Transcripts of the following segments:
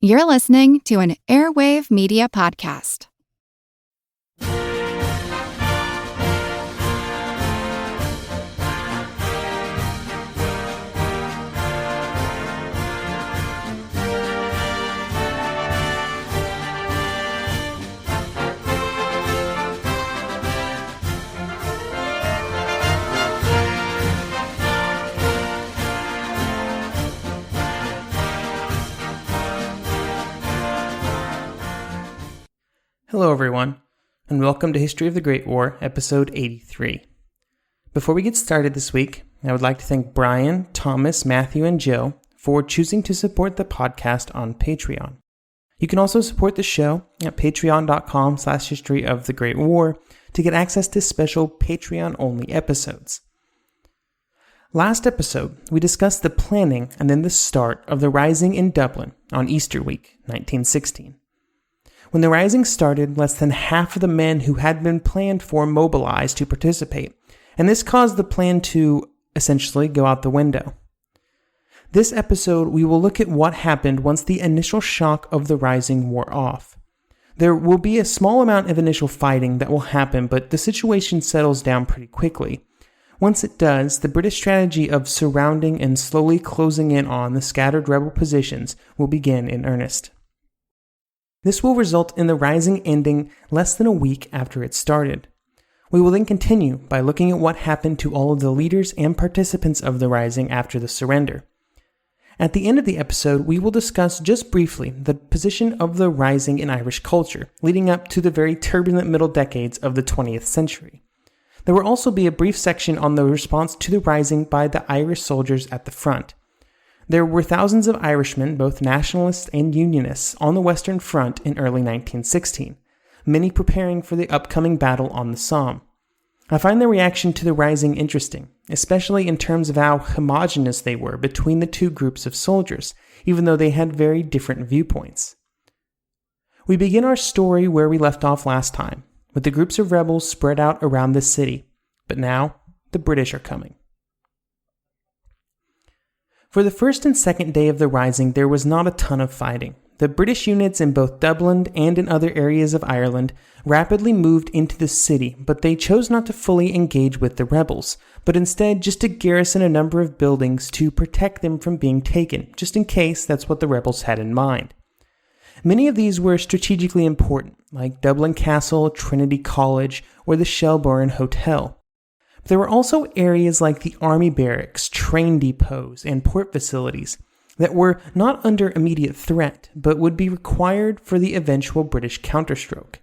You're listening to an Airwave Media Podcast. Hello everyone, and welcome to History of the Great War, episode 83. Before we get started this week, I would like to thank Brian, Thomas, Matthew, and Joe for choosing to support the podcast on Patreon. You can also support the show at patreon.com/historyofthegreatwar to get access to special Patreon-only episodes. Last episode, we discussed the planning and then the start of the Rising in Dublin on Easter week, 1916. When the Rising started, less than half of the men who had been planned for mobilized to participate, and this caused the plan to, essentially, go out the window. This episode, we will look at what happened once the initial shock of the Rising wore off. There will be a small amount of initial fighting that will happen, but the situation settles down pretty quickly. Once it does, the British strategy of surrounding and slowly closing in on the scattered rebel positions will begin in earnest. This will result in the Rising ending less than a week after it started. We will then continue by looking at what happened to all of the leaders and participants of the Rising after the surrender. At the end of the episode, we will discuss just briefly the position of the Rising in Irish culture, leading up to the very turbulent middle decades of the 20th century. There will also be a brief section on the response to the Rising by the Irish soldiers at the front. There were thousands of Irishmen, both nationalists and unionists, on the Western Front in early 1916, many preparing for the upcoming battle on the Somme. I find their reaction to the Rising interesting, especially in terms of how homogeneous they were between the two groups of soldiers, even though they had very different viewpoints. We begin our story where we left off last time, with the groups of rebels spread out around the city, but now the British are coming. For the first and second day of the Rising, there was not a ton of fighting. The British units in both Dublin and in other areas of Ireland rapidly moved into the city, but they chose not to fully engage with the rebels, but instead just to garrison a number of buildings to protect them from being taken, just in case that's what the rebels had in mind. Many of these were strategically important, like Dublin Castle, Trinity College, or the Shelbourne Hotel. There were also areas like the army barracks, train depots, and port facilities that were not under immediate threat, but would be required for the eventual British counterstroke.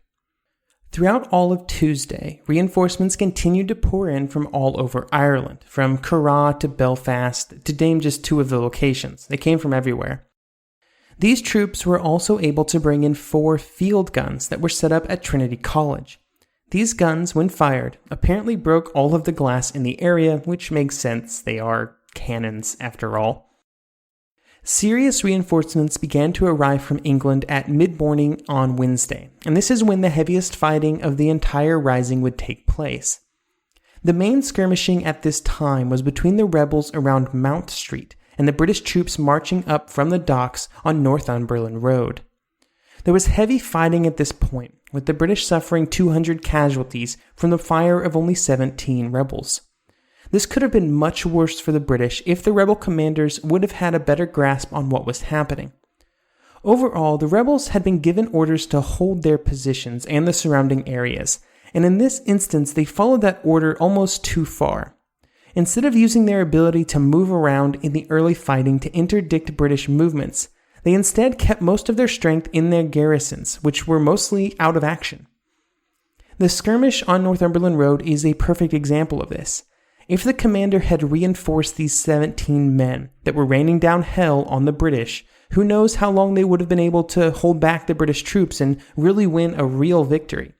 Throughout all of Tuesday, reinforcements continued to pour in from all over Ireland, from Curragh to Belfast, to name just two of the locations. They came from everywhere. These troops were also able to bring in 4 field guns that were set up at Trinity College. These guns, when fired, apparently broke all of the glass in the area, which makes sense, they are cannons after all. Serious reinforcements began to arrive from England at mid-morning on Wednesday, and this is when the heaviest fighting of the entire Rising would take place. The main skirmishing at this time was between the rebels around Mount Street and the British troops marching up from the docks on Northumberland Road. There was heavy fighting at this point, with the British suffering 200 casualties from the fire of only 17 rebels. This could have been much worse for the British if the rebel commanders would have had a better grasp on what was happening. Overall, the rebels had been given orders to hold their positions and the surrounding areas, and in this instance they followed that order almost too far. Instead of using their ability to move around in the early fighting to interdict British movements, they instead kept most of their strength in their garrisons, which were mostly out of action. The skirmish on Northumberland Road is a perfect example of this. If the commander had reinforced these 17 men that were raining down hell on the British, who knows how long they would have been able to hold back the British troops and really win a real victory.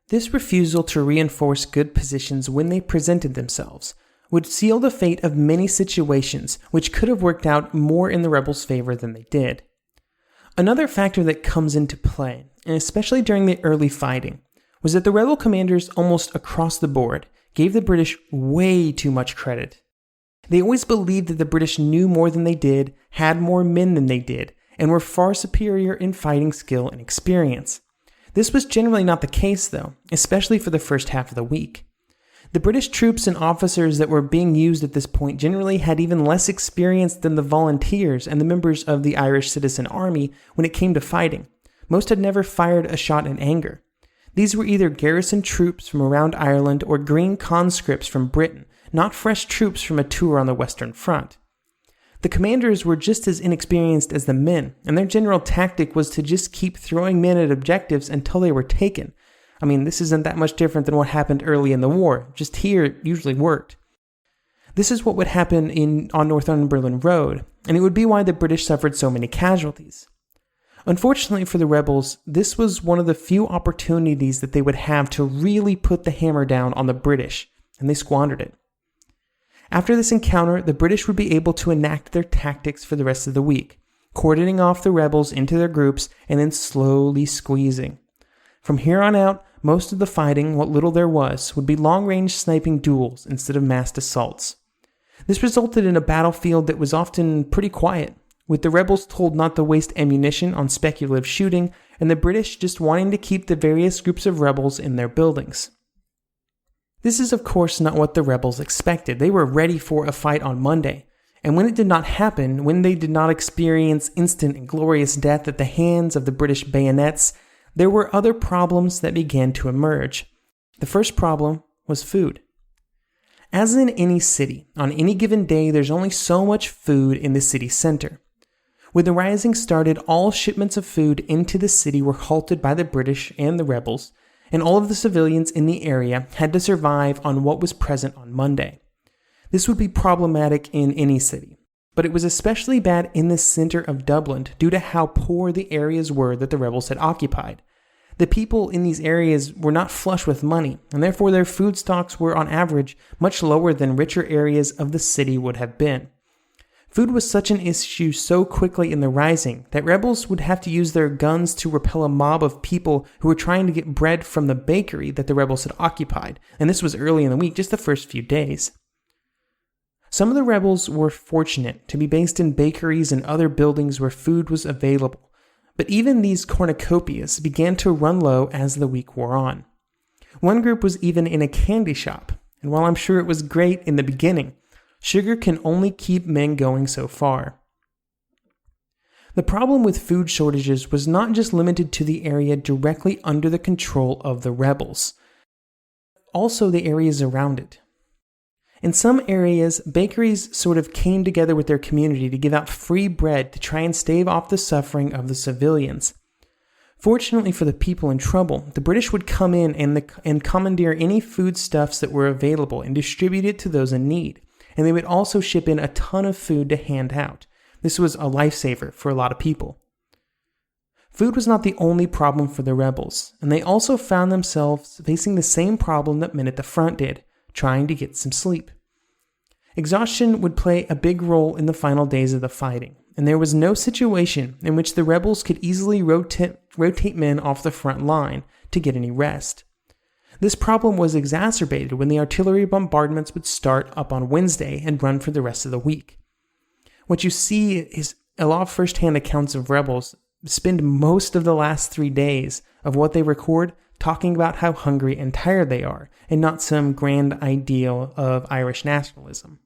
This refusal to reinforce good positions when they presented themselves would seal the fate of many situations which could have worked out more in the rebels' favor than they did. Another factor that comes into play, and especially during the early fighting, was that the rebel commanders almost across the board gave the British way too much credit. They always believed that the British knew more than they did, had more men than they did, and were far superior in fighting skill and experience. This was generally not the case, though, especially for the first half of the week. The British troops and officers that were being used at this point generally had even less experience than the volunteers and the members of the Irish Citizen Army when it came to fighting. Most had never fired a shot in anger. These were either garrison troops from around Ireland or green conscripts from Britain, not fresh troops from a tour on the Western Front. The commanders were just as inexperienced as the men, and their general tactic was to just keep throwing men at objectives until they were taken. I mean, this isn't that much different than what happened early in the war, just here it usually worked. This is what would happen on Northumberland Road, and it would be why the British suffered so many casualties. Unfortunately for the rebels, this was one of the few opportunities that they would have to really put the hammer down on the British, and they squandered it. After this encounter, the British would be able to enact their tactics for the rest of the week, cordoning off the rebels into their groups and then slowly squeezing. From here on out, most of the fighting, what little there was, would be long-range sniping duels instead of massed assaults. This resulted in a battlefield that was often pretty quiet, with the rebels told not to waste ammunition on speculative shooting, and the British just wanting to keep the various groups of rebels in their buildings. This is of course not what the rebels expected. They were ready for a fight on Monday, and when it did not happen, when they did not experience instant and glorious death at the hands of the British bayonets, there were other problems that began to emerge. The first problem was food. As in any city, on any given day there's only so much food in the city center. When the rising started, all shipments of food into the city were halted by the British and the rebels, and all of the civilians in the area had to survive on what was present on Monday. This would be problematic in any city, but it was especially bad in the center of Dublin due to how poor the areas were that the rebels had occupied. The people in these areas were not flush with money, and therefore their food stocks were on average much lower than richer areas of the city would have been. Food was such an issue so quickly in the rising that rebels would have to use their guns to repel a mob of people who were trying to get bread from the bakery that the rebels had occupied, and this was early in the week, just the first few days. Some of the rebels were fortunate to be based in bakeries and other buildings where food was available, but even these cornucopias began to run low as the week wore on. One group was even in a candy shop, and while I'm sure it was great in the beginning, sugar can only keep men going so far. The problem with food shortages was not just limited to the area directly under the control of the rebels, also the areas around it. In some areas, bakeries sort of came together with their community to give out free bread to try and stave off the suffering of the civilians. Fortunately for the people in trouble, the British would come in and commandeer any foodstuffs that were available and distribute it to those in need. And they would also ship in a ton of food to hand out. This was a lifesaver for a lot of people. Food was not the only problem for the rebels, and they also found themselves facing the same problem that men at the front did, trying to get some sleep. Exhaustion would play a big role in the final days of the fighting, and there was no situation in which the rebels could easily rotate men off the front line to get any rest. This problem was exacerbated when the artillery bombardments would start up on Wednesday and run for the rest of the week. What you see is a lot of first-hand accounts of rebels spend most of the last 3 days of what they record talking about how hungry and tired they are, and not some grand ideal of Irish nationalism.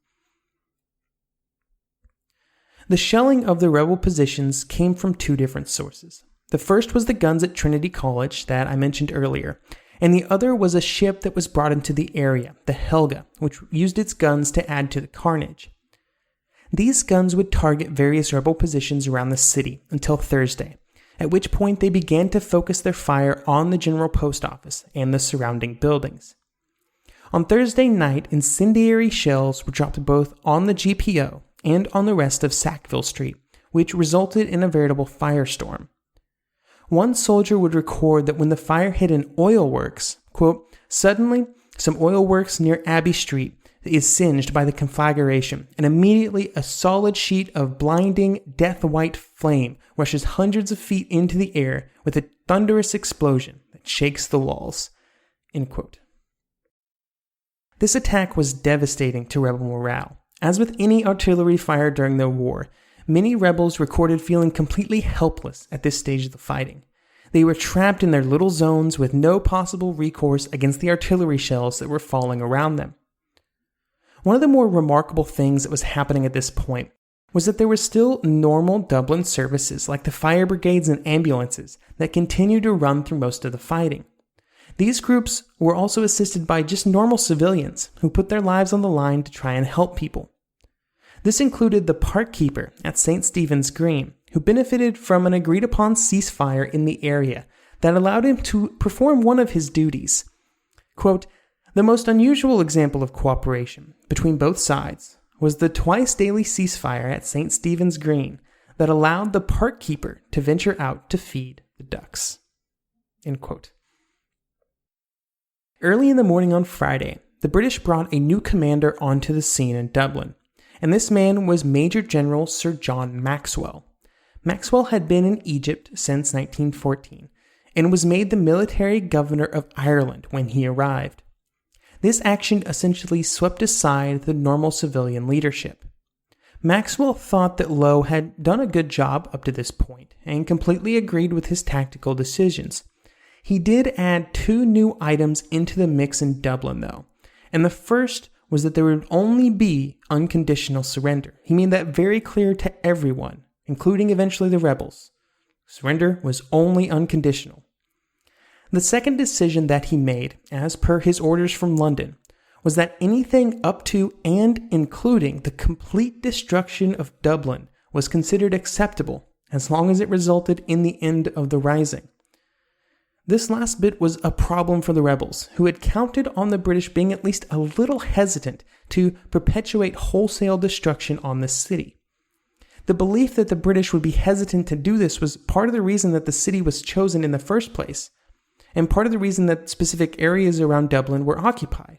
The shelling of the rebel positions came from 2 different sources. The first was the guns at Trinity College that I mentioned earlier, and the other was a ship that was brought into the area, the Helga, which used its guns to add to the carnage. These guns would target various rebel positions around the city until Thursday, at which point they began to focus their fire on the General Post Office and the surrounding buildings. On Thursday night, incendiary shells were dropped both on the GPO and on the rest of Sackville Street, which resulted in a veritable firestorm. One soldier would record that when the fire hit an oil works, quote, "Suddenly, some oil works near Abbey Street is singed by the conflagration, and immediately a solid sheet of blinding, death-white flame rushes hundreds of feet into the air with a thunderous explosion that shakes the walls." End quote. This attack was devastating to rebel morale. As with any artillery fire during the war, Many rebels recorded feeling completely helpless at this stage of the fighting. They were trapped in their little zones with no possible recourse against the artillery shells that were falling around them. One of the more remarkable things that was happening at this point was that there were still normal Dublin services like the fire brigades and ambulances that continued to run through most of the fighting. These groups were also assisted by just normal civilians who put their lives on the line to try and help people. This included the park keeper at St. Stephen's Green, who benefited from an agreed-upon ceasefire in the area that allowed him to perform one of his duties. Quote, "The most unusual example of cooperation between both sides was the twice-daily ceasefire at St. Stephen's Green that allowed the park keeper to venture out to feed the ducks." End quote. Early in the morning on Friday, the British brought a new commander onto the scene in Dublin, and this man was Major General Sir John Maxwell. Maxwell had been in Egypt since 1914 and was made the military governor of Ireland when he arrived. This action essentially swept aside the normal civilian leadership. Maxwell thought that Lowe had done a good job up to this point and completely agreed with his tactical decisions. He did add 2 new items into the mix in Dublin, though, and the first was that there would only be unconditional surrender. He made that very clear to everyone, including eventually the rebels. Surrender was only unconditional. The second decision that he made, as per his orders from London, was that anything up to and including the complete destruction of Dublin was considered acceptable as long as it resulted in the end of the rising. This last bit was a problem for the rebels, who had counted on the British being at least a little hesitant to perpetuate wholesale destruction on the city. The belief that the British would be hesitant to do this was part of the reason that the city was chosen in the first place, and part of the reason that specific areas around Dublin were occupied.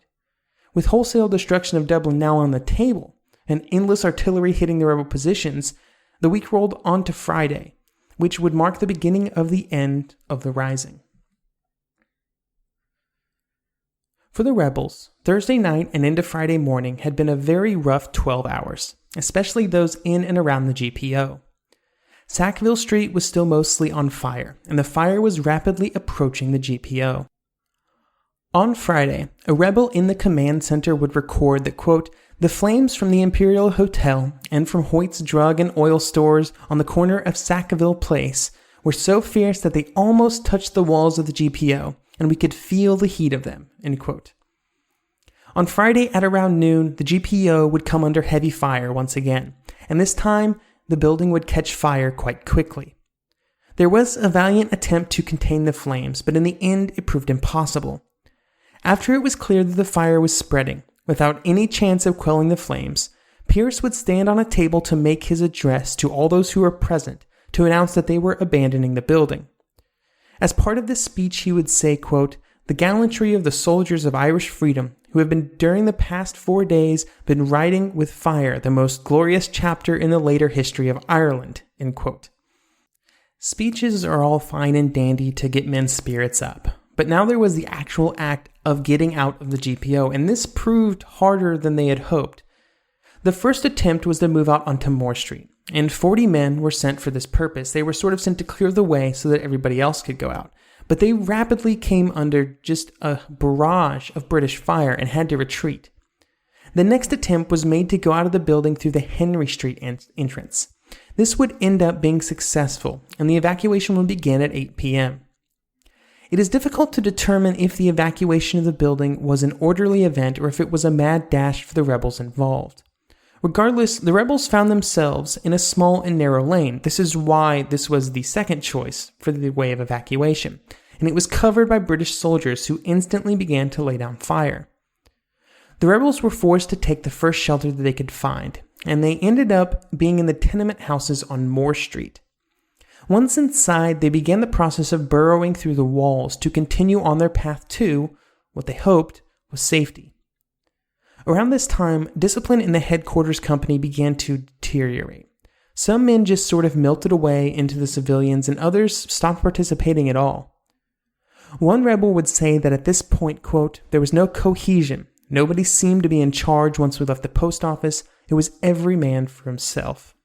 With wholesale destruction of Dublin now on the table, and endless artillery hitting the rebel positions, the week rolled on to Friday, which would mark the beginning of the end of the rising. For the rebels, Thursday night and into Friday morning had been a very rough 12 hours, especially those in and around the GPO. Sackville Street was still mostly on fire, and the fire was rapidly approaching the GPO. On Friday, a rebel in the command center would record that, quote, "The flames from the Imperial Hotel and from Hoyt's drug and oil stores on the corner of Sackville Place were so fierce that they almost touched the walls of the GPO, and we could feel the heat of them," end quote. On Friday at around noon, the GPO would come under heavy fire once again, and this time the building would catch fire quite quickly. There was a valiant attempt to contain the flames, but in the end it proved impossible. After it was clear that the fire was spreading, without any chance of quelling the flames, Pierce would stand on a table to make his address to all those who were present to announce that they were abandoning the building. As part of this speech, he would say, quote, "The gallantry of the soldiers of Irish freedom, who have been during the past 4 days been writing with fire the most glorious chapter in the later history of Ireland," end quote. Speeches are all fine and dandy to get men's spirits up, but now there was the actual act of getting out of the GPO, and this proved harder than they had hoped. The first attempt was to move out onto Moore Street, and 40 men were sent for this purpose. They were sort of sent to clear the way so that everybody else could go out. But they rapidly came under just a barrage of British fire and had to retreat. The next attempt was made to go out of the building through the Henry Street entrance. This would end up being successful, and the evacuation would begin at 8 p.m. It is difficult to determine if the evacuation of the building was an orderly event or if it was a mad dash for the rebels involved. Regardless, the rebels found themselves in a small and narrow lane. This is why this was the second choice for the way of evacuation, and it was covered by British soldiers who instantly began to lay down fire. The rebels were forced to take the first shelter that they could find, and they ended up being in the tenement houses on Moore Street. Once inside, they began the process of burrowing through the walls to continue on their path to what they hoped was safety. Around this time, discipline in the headquarters company began to deteriorate. Some men just sort of melted away into the civilians, and others stopped participating at all. One rebel would say that at this point, quote, "There was no cohesion. Nobody seemed to be in charge once we left the post office. It was every man for himself."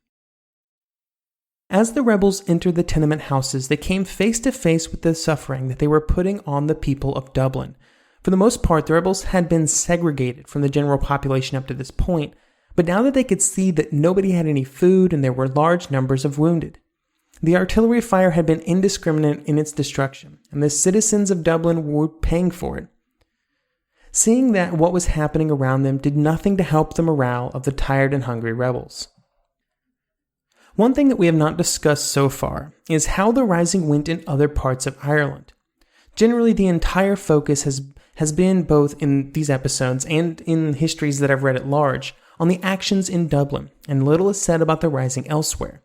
As the rebels entered the tenement houses, they came face to face with the suffering that they were putting on the people of Dublin. For the most part, the rebels had been segregated from the general population up to this point, but now that they could see that nobody had any food and there were large numbers of wounded. The artillery fire had been indiscriminate in its destruction, and the citizens of Dublin were paying for it. Seeing that what was happening around them did nothing to help the morale of the tired and hungry rebels. One thing that we have not discussed so far is how the Rising went in other parts of Ireland. Generally, the entire focus has been, both in these episodes and in histories that I've read at large, on the actions in Dublin, and little is said about the Rising elsewhere.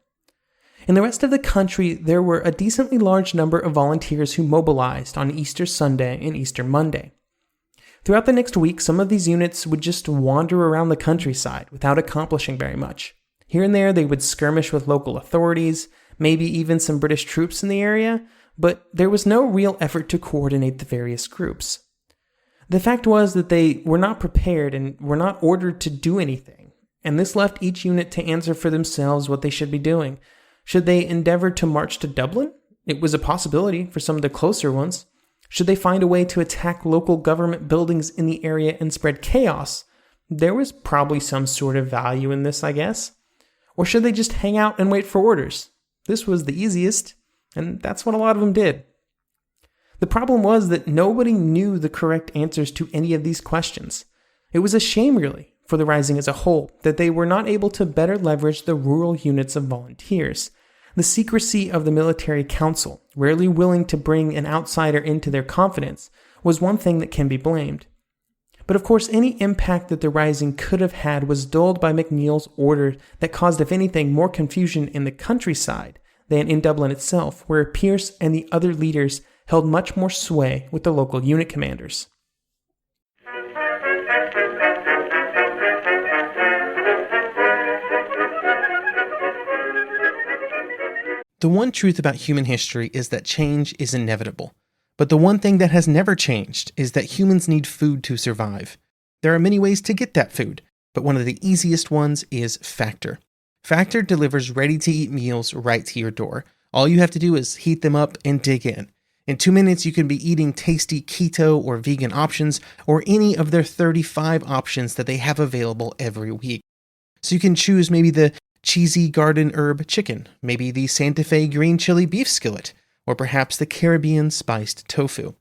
In the rest of the country, there were a decently large number of volunteers who mobilized on Easter Sunday and Easter Monday. Throughout the next week, some of these units would just wander around the countryside without accomplishing very much. Here and there, they would skirmish with local authorities, maybe even some British troops in the area, but there was no real effort to coordinate the various groups. The fact was that they were not prepared and were not ordered to do anything, and this left each unit to answer for themselves what they should be doing. Should they endeavor to march to Dublin? It was a possibility for some of the closer ones. Should they find a way to attack local government buildings in the area and spread chaos? There was probably some sort of value in this, I guess. Or should they just hang out and wait for orders? This was the easiest, and that's what a lot of them did. The problem was that nobody knew the correct answers to any of these questions. It was a shame, really, for the Rising as a whole, that they were not able to better leverage the rural units of volunteers. The secrecy of the military council, rarely willing to bring an outsider into their confidence, was one thing that can be blamed. But of course, any impact that the Rising could have had was dulled by McNeill's order that caused, if anything, more confusion in the countryside than in Dublin itself, where Pearse and the other leaders held much more sway with the local unit commanders. The one truth about human history is that change is inevitable. But the one thing that has never changed is that humans need food to survive. There are many ways to get that food, but one of the easiest ones is Factor. Factor delivers ready-to-eat meals right to your door. All you have to do is heat them up and dig in. In 2 minutes, you can be eating tasty keto or vegan options, or any of their 35 options that they have available every week. So you can choose maybe the cheesy garden herb chicken, maybe the Santa Fe green chili beef skillet, or perhaps the Caribbean spiced tofu.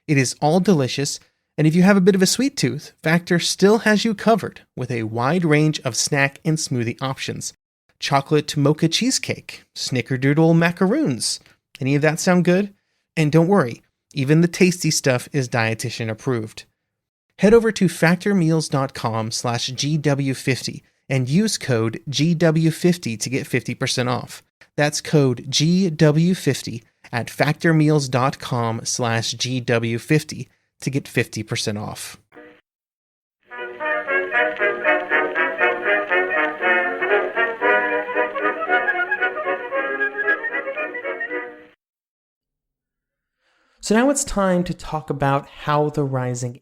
It is all delicious, and if you have a bit of a sweet tooth, Factor still has you covered with a wide range of snack and smoothie options. Chocolate mocha cheesecake, snickerdoodle macaroons. Any of that sound good? And don't worry, even the tasty stuff is dietitian approved. Head over to factormeals.com/GW50 and use code GW50 to get 50% off. That's code GW50 at factormeals.com/GW50 to get 50% off. So now it's time to talk about how the Rising.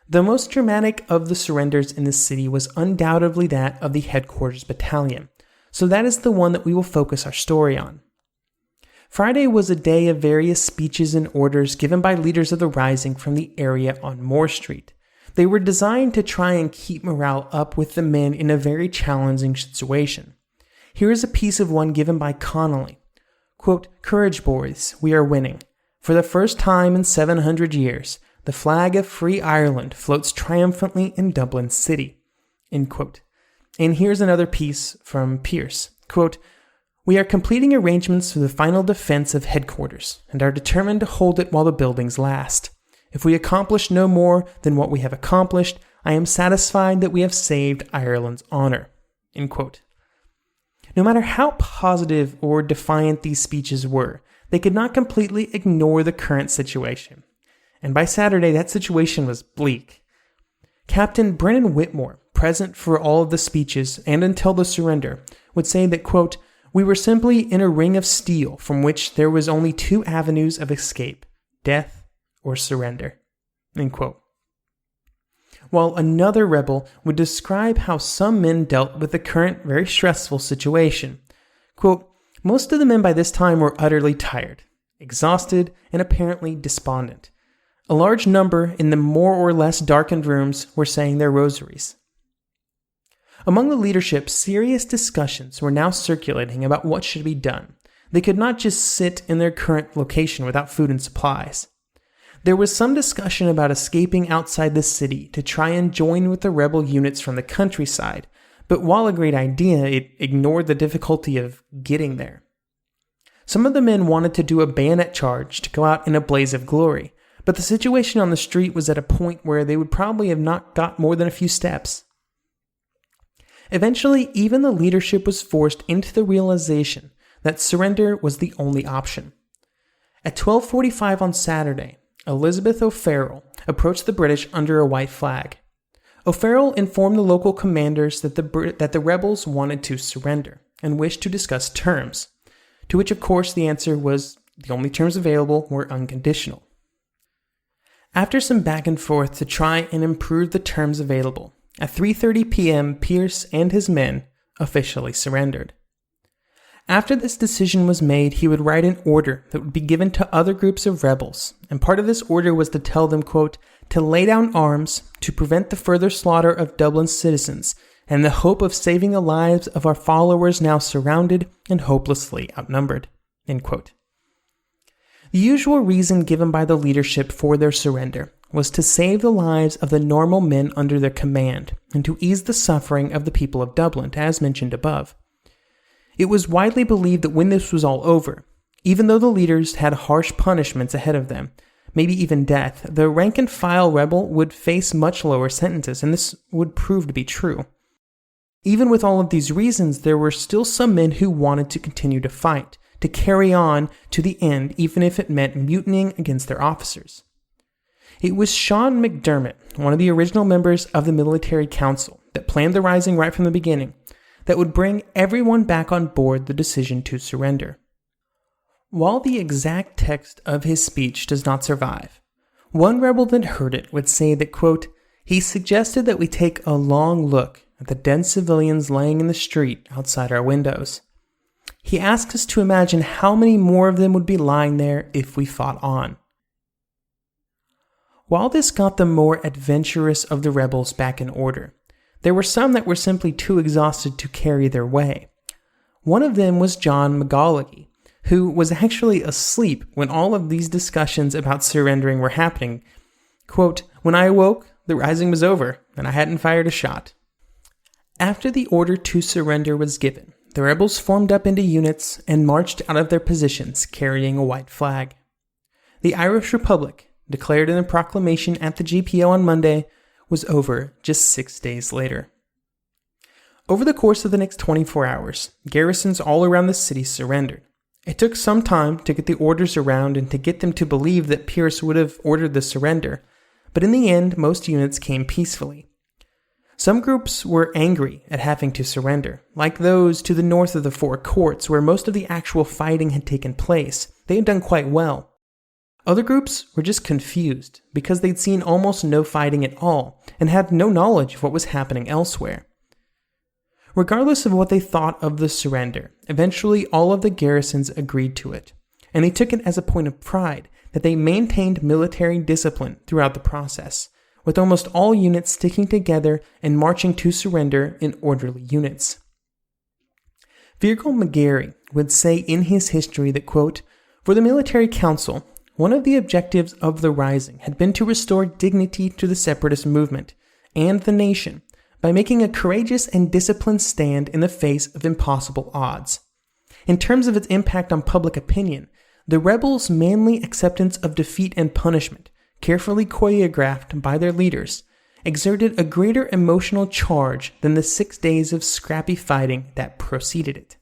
The most dramatic of the surrenders in the city was undoubtedly that of the Headquarters Battalion, so that is the one that we will focus our story on. Friday was a day of various speeches and orders given by leaders of the Rising from the area on Moore Street. They were designed to try and keep morale up with the men in a very challenging situation. Here is a piece of one given by Connolly. Quote, "Courage, boys, we are winning. For the first time in 700 years, the flag of free Ireland floats triumphantly in Dublin City." End quote. And here's another piece from Pearse. Quote, "We are completing arrangements for the final defense of headquarters and are determined to hold it while the buildings last. If we accomplish no more than what we have accomplished, I am satisfied that we have saved Ireland's honor." End quote. No matter how positive or defiant these speeches were, they could not completely ignore the current situation. And by Saturday, that situation was bleak. Captain Brennan Whitmore, present for all of the speeches and until the surrender, would say that, quote, "We were simply in a ring of steel from which there was only 2 avenues of escape, death or surrender." End quote. While another rebel would describe how some men dealt with the current very stressful situation. Quote, Most of the men by this time were utterly tired, exhausted, and apparently despondent. A large number in the more or less darkened rooms were saying their rosaries. Among the leadership, serious discussions were now circulating about what should be done. They could not just sit in their current location without food and supplies. There was some discussion about escaping outside the city to try and join with the rebel units from the countryside, but while a great idea, it ignored the difficulty of getting there. Some of the men wanted to do a bayonet charge to go out in a blaze of glory, but the situation on the street was at a point where they would probably have not got more than a few steps. Eventually, even the leadership was forced into the realization that surrender was the only option. At 12:45 on Saturday, Elizabeth O'Farrell approached the British under a white flag. O'Farrell informed the local commanders that the rebels wanted to surrender and wished to discuss terms, to which of course the answer was the only terms available were unconditional. After some back and forth to try and improve the terms available, at 3:30 p.m. Pierce and his men officially surrendered. After this decision was made, he would write an order that would be given to other groups of rebels, and part of this order was to tell them, quote, to lay down arms to prevent the further slaughter of Dublin's citizens and the hope of saving the lives of our followers now surrounded and hopelessly outnumbered, end quote. The usual reason given by the leadership for their surrender was to save the lives of the normal men under their command and to ease the suffering of the people of Dublin, as mentioned above. It was widely believed that when this was all over, even though the leaders had harsh punishments ahead of them, maybe even death, the rank-and-file rebel would face much lower sentences, and this would prove to be true. Even with all of these reasons, there were still some men who wanted to continue to fight, to carry on to the end, even if it meant mutinying against their officers. It was Sean McDermott, one of the original members of the military council, that planned the rising right from the beginning, that would bring everyone back on board the decision to surrender. While the exact text of his speech does not survive, one rebel that heard it would say that, quote, he suggested that we take a long look at the dead civilians laying in the street outside our windows. He asked us to imagine how many more of them would be lying there if we fought on. While this got the more adventurous of the rebels back in order, there were some that were simply too exhausted to carry their way. One of them was John McGaullaghy, who was actually asleep when all of these discussions about surrendering were happening. Quote, when I awoke, the rising was over, and I hadn't fired a shot. After the order to surrender was given, the rebels formed up into units and marched out of their positions carrying a white flag. The Irish Republic, declared in a proclamation at the GPO on Monday, was over just 6 days later. Over the course of the next 24 hours, garrisons all around the city surrendered. It took some time to get the orders around and to get them to believe that Pierce would have ordered the surrender, but in the end, most units came peacefully. Some groups were angry at having to surrender, like those to the north of the Four Courts, where most of the actual fighting had taken place. They had done quite well. Other groups were just confused because they'd seen almost no fighting at all and had no knowledge of what was happening elsewhere. Regardless of what they thought of the surrender, eventually all of the garrisons agreed to it, and they took it as a point of pride that they maintained military discipline throughout the process, with almost all units sticking together and marching to surrender in orderly units. Virgil McGarry would say in his history that, quote, for the military council, one of the objectives of the Rising had been to restore dignity to the separatist movement and the nation by making a courageous and disciplined stand in the face of impossible odds. In terms of its impact on public opinion, the rebels' manly acceptance of defeat and punishment, carefully choreographed by their leaders, exerted a greater emotional charge than the 6 days of scrappy fighting that preceded it.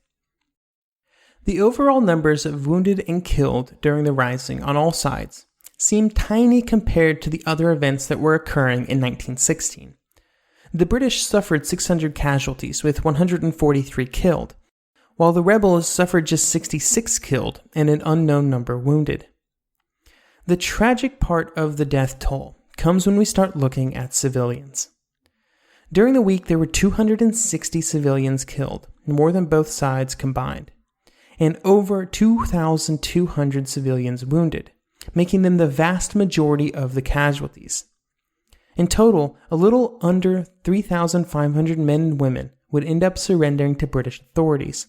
The overall numbers of wounded and killed during the Rising on all sides seemed tiny compared to the other events that were occurring in 1916. The British suffered 600 casualties with 143 killed, while the rebels suffered just 66 killed and an unknown number wounded. The tragic part of the death toll comes when we start looking at civilians. During the week, there were 260 civilians killed, more than both sides combined. and over 2,200 civilians wounded, making them the vast majority of the casualties. In total, a little under 3,500 men and women would end up surrendering to British authorities.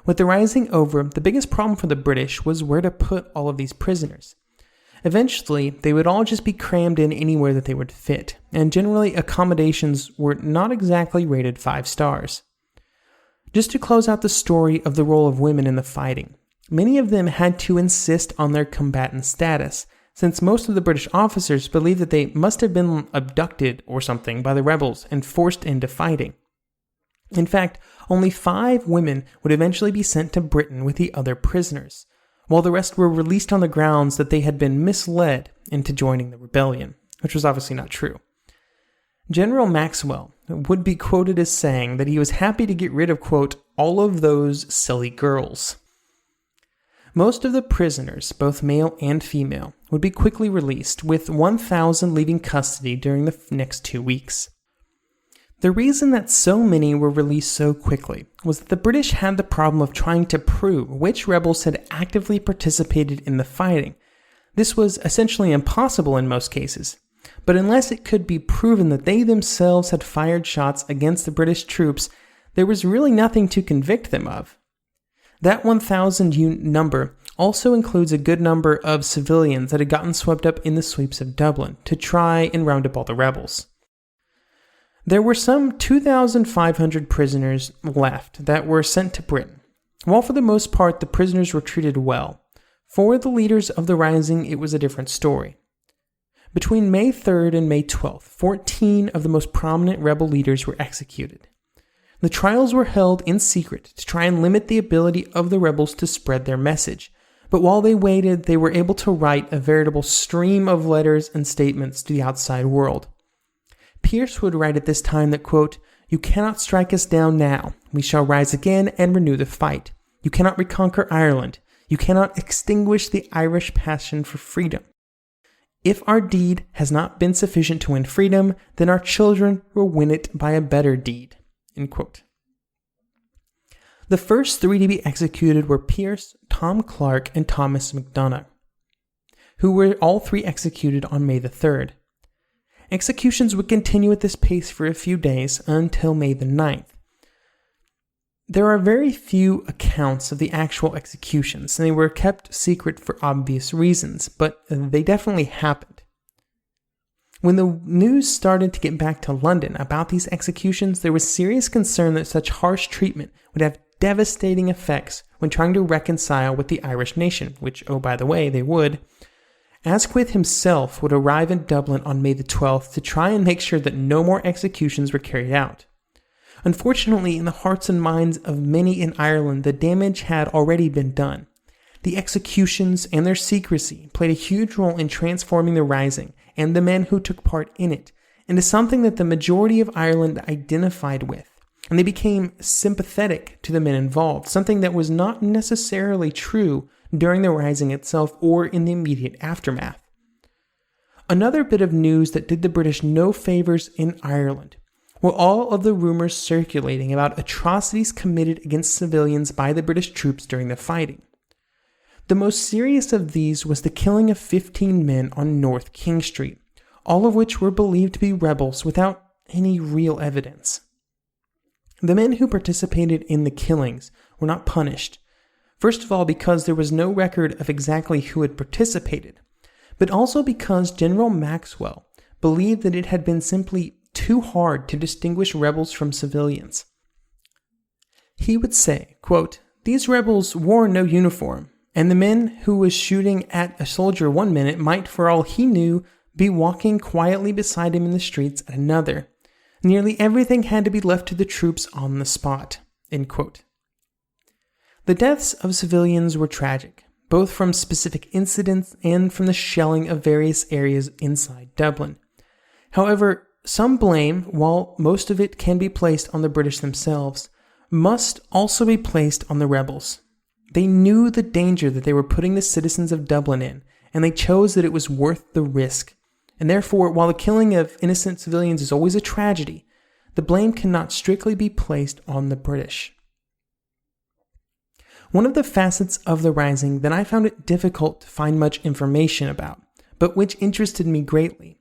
With the rising over, the biggest problem for the British was where to put all of these prisoners. Eventually, they would all just be crammed in anywhere that they would fit, and generally accommodations were not exactly rated 5 stars. Just to close out the story of the role of women in the fighting, many of them had to insist on their combatant status, since most of the British officers believed that they must have been abducted or something by the rebels and forced into fighting. In fact, only 5 women would eventually be sent to Britain with the other prisoners, while the rest were released on the grounds that they had been misled into joining the rebellion, which was obviously not true. General Maxwell would be quoted as saying that he was happy to get rid of, quote, all of those silly girls. Most of the prisoners, both male and female, would be quickly released, with 1,000 leaving custody during the next 2 weeks. The reason that so many were released so quickly was that the British had the problem of trying to prove which rebels had actively participated in the fighting. This was essentially impossible in most cases, but unless it could be proven that they themselves had fired shots against the British troops, there was really nothing to convict them of. That 1,000 number also includes a good number of civilians that had gotten swept up in the sweeps of Dublin to try and round up all the rebels. There were some 2,500 prisoners left that were sent to Britain. While for the most part the prisoners were treated well, for the leaders of the Rising it was a different story. Between May 3rd and May 12th, 14 of the most prominent rebel leaders were executed. The trials were held in secret to try and limit the ability of the rebels to spread their message, but while they waited, they were able to write a veritable stream of letters and statements to the outside world. Pierce would write at this time that, quote, "You cannot strike us down now. We shall rise again and renew the fight. You cannot reconquer Ireland. You cannot extinguish the Irish passion for freedom. If our deed has not been sufficient to win freedom, then our children will win it by a better deed." End quote. The first 3 to be executed were Pierce, Tom Clark, and Thomas MacDonagh, who were all 3 executed on May the 3rd. Executions would continue at this pace for a few days until May the 9th. There are very few accounts of the actual executions, and they were kept secret for obvious reasons, but they definitely happened. When the news started to get back to London about these executions, there was serious concern that such harsh treatment would have devastating effects when trying to reconcile with the Irish nation, which, oh by the way, they would. Asquith himself would arrive in Dublin on May the 12th to try and make sure that no more executions were carried out. Unfortunately, in the hearts and minds of many in Ireland, the damage had already been done. The executions and their secrecy played a huge role in transforming the Rising and the men who took part in it into something that the majority of Ireland identified with, and they became sympathetic to the men involved, something that was not necessarily true during the Rising itself or in the immediate aftermath. Another bit of news that did the British no favors in Ireland were all of the rumors circulating about atrocities committed against civilians by the British troops during the fighting. The most serious of these was the killing of 15 men on North King Street, all of which were believed to be rebels without any real evidence. The men who participated in the killings were not punished, first of all because there was no record of exactly who had participated, but also because General Maxwell believed that it had been simply too hard to distinguish rebels from civilians. He would say, quote, "These rebels wore no uniform, and the man who was shooting at a soldier one minute might, for all he knew, be walking quietly beside him in the streets at another. Nearly everything had to be left to the troops on the spot." End quote. The deaths of civilians were tragic, both from specific incidents and from the shelling of various areas inside Dublin. However, some blame, while most of it can be placed on the British themselves, must also be placed on the rebels. They knew the danger that they were putting the citizens of Dublin in, and they chose that it was worth the risk. And therefore, while the killing of innocent civilians is always a tragedy, the blame cannot strictly be placed on the British. One of the facets of the Rising that I found it difficult to find much information about, but which interested me greatly,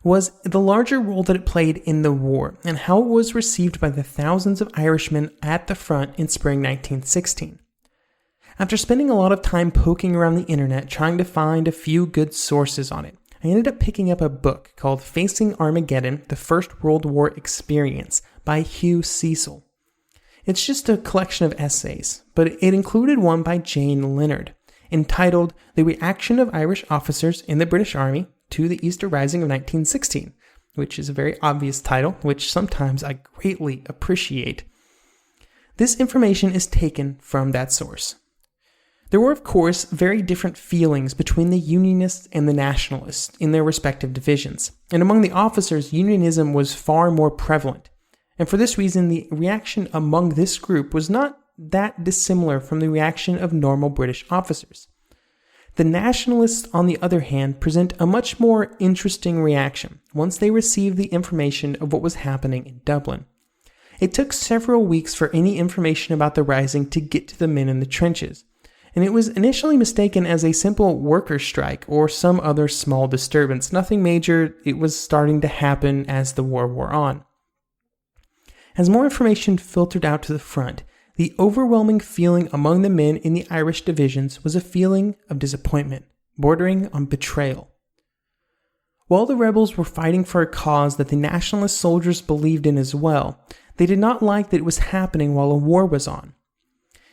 was the larger role that it played in the war and how it was received by the thousands of Irishmen at the front in spring 1916. After spending a lot of time poking around the internet trying to find a few good sources on it, I ended up picking up a book called Facing Armageddon, The First World War Experience by Hugh Cecil. It's just a collection of essays, but it included one by Jane Leonard, entitled The Reaction of Irish Officers in the British Army to the Easter Rising of 1916, which is a very obvious title, which sometimes I greatly appreciate. This information is taken from that source. There were, of course, very different feelings between the Unionists and the Nationalists in their respective divisions, and among the officers, Unionism was far more prevalent. And for this reason, the reaction among this group was not that dissimilar from the reaction of normal British officers. The Nationalists, on the other hand, present a much more interesting reaction once they receive the information of what was happening in Dublin. It took several weeks for any information about the Rising to get to the men in the trenches, and it was initially mistaken as a simple worker strike or some other small disturbance. Nothing major, it was starting to happen as the war wore on. As more information filtered out to the front, the overwhelming feeling among the men in the Irish divisions was a feeling of disappointment, bordering on betrayal. While the rebels were fighting for a cause that the nationalist soldiers believed in as well, they did not like that it was happening while a war was on.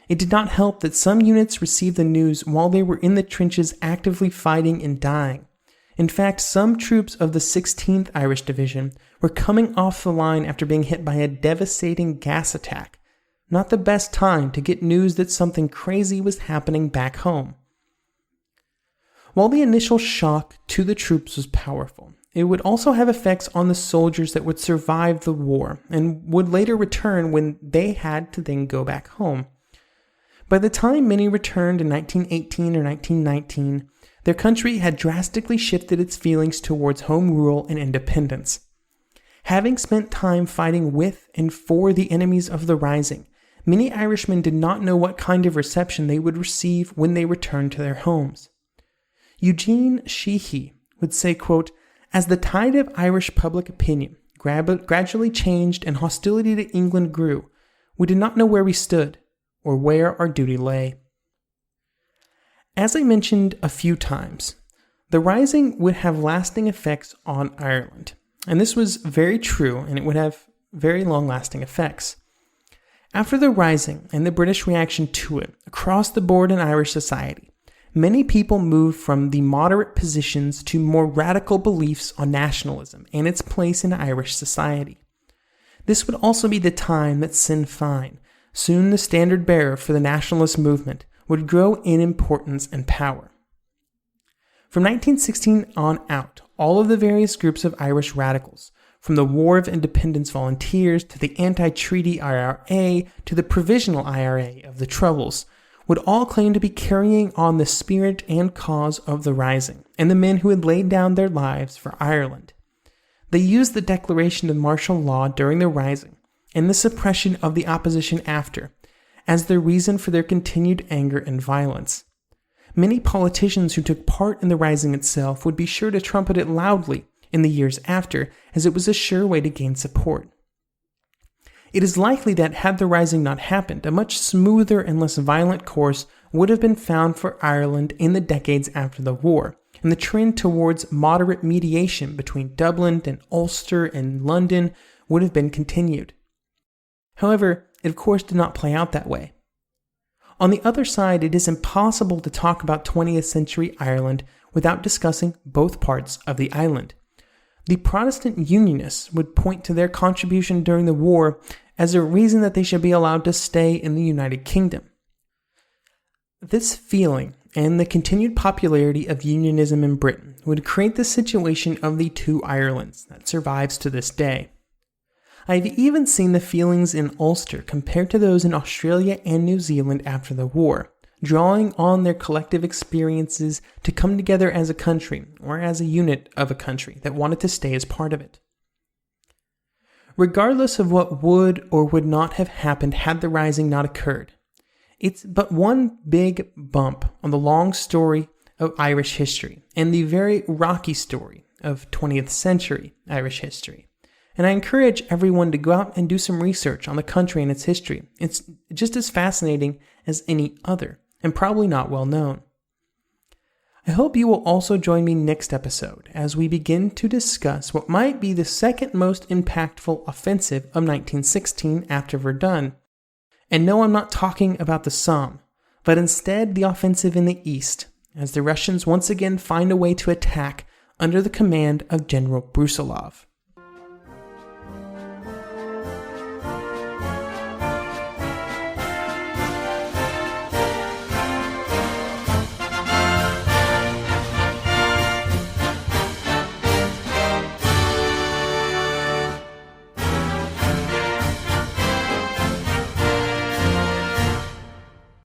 It did not help that some units received the news while they were in the trenches actively fighting and dying. In fact, some troops of the 16th Irish Division were coming off the line after being hit by a devastating gas attack. Not the best time to get news that something crazy was happening back home. While the initial shock to the troops was powerful, it would also have effects on the soldiers that would survive the war and would later return when they had to then go back home. By the time many returned in 1918 or 1919, their country had drastically shifted its feelings towards home rule and independence. Having spent time fighting with and for the enemies of the Rising, many Irishmen did not know what kind of reception they would receive when they returned to their homes. Eugene Sheehy would say, quote, "As the tide of Irish public opinion gradually changed and hostility to England grew, we did not know where we stood or where our duty lay." As I mentioned a few times, the Rising would have lasting effects on Ireland, and this was very true, and it would have very long-lasting effects. After the Rising and the British reaction to it, across the board in Irish society, many people moved from the moderate positions to more radical beliefs on nationalism and its place in Irish society. This would also be the time that Sinn Féin, soon the standard bearer for the nationalist movement, would grow in importance and power. From 1916 on out, all of the various groups of Irish radicals, from the War of Independence volunteers to the anti-treaty IRA to the provisional IRA of the Troubles, would all claim to be carrying on the spirit and cause of the Rising and the men who had laid down their lives for Ireland. They used the declaration of martial law during the Rising and the suppression of the opposition after as their reason for their continued anger and violence. Many politicians who took part in the Rising itself would be sure to trumpet it loudly in the years after, as it was a sure way to gain support. It is likely that had the Rising not happened, a much smoother and less violent course would have been found for Ireland in the decades after the war, and the trend towards moderate mediation between Dublin and Ulster and London would have been continued. However, it of course did not play out that way. On the other side, it is impossible to talk about 20th century Ireland without discussing both parts of the island. The Protestant Unionists would point to their contribution during the war as a reason that they should be allowed to stay in the United Kingdom. This feeling and the continued popularity of unionism in Britain would create the situation of the two Irelands that survives to this day. I have even seen the feelings in Ulster compared to those in Australia and New Zealand after the war, drawing on their collective experiences to come together as a country, or as a unit of a country that wanted to stay as part of it. Regardless of what would or would not have happened had the Rising not occurred, It's but one big bump on the long story of Irish history and the very rocky story of 20th century Irish history. And I encourage everyone to go out and do some research on the country and its history. It's just as fascinating as any other, and probably not well known. I hope you will also join me next episode as we begin to discuss what might be the second most impactful offensive of 1916 after Verdun. And no, I'm not talking about the Somme, but instead the offensive in the east, as the Russians once again find a way to attack under the command of General Brusilov.